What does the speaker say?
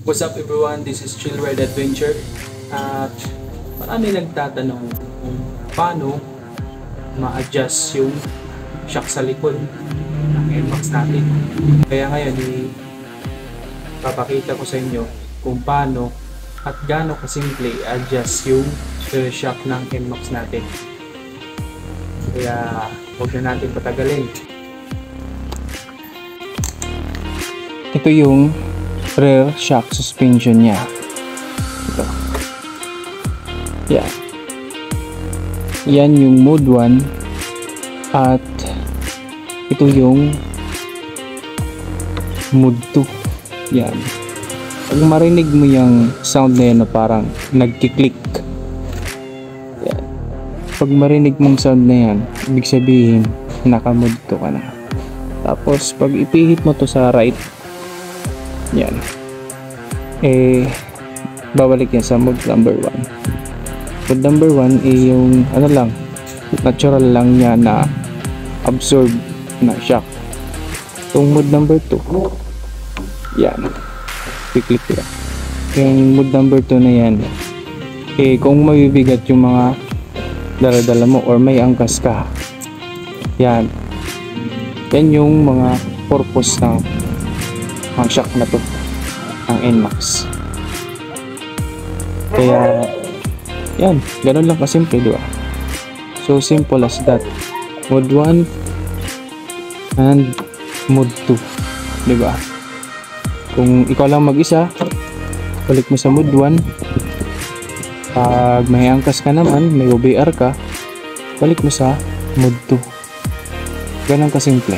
What's up everyone, this is Chill Ride Adventure at marami nagtatanong kung paano ma-adjust yung shock sa likod ng NMAX natin. Kaya ngayon papakita ko sa inyo kung paano at gaano kasimple adjust yung rear shock ng NMAX natin. Kaya huwag na natin patagalin. Ito yung rear shock suspension niya. Ito. Yan. Yan yung mode 1 at ito yung mode 2. Yan. Pag marinig mo yung sound na yan na parang nagkiklik. Yan. Pag marinig mong sound na yan, ibig sabihin naka-mode 2 ka na. Tapos pag ipihit mo to sa right, yan. Babalik yan sa mode number 1. Mode number 1 yung natural lang niya na absorb na shock. Itong mode number 2, yan. I-click lang. Yung mode number 2 na yan, kung mabibigat yung mga dala-dala mo or may angkas ka, yan yung mga purpose ng ang shock na to, ang NMAX. Kaya yan, ganun lang kasimple, diba? So simple as that. Mode 1 and mode 2, diba? Kung ikaw lang mag-isa, balik mo sa mode 1. Pag may angkas ka naman, may OBR ka, balik mo sa mode 2. Ganun kasimple.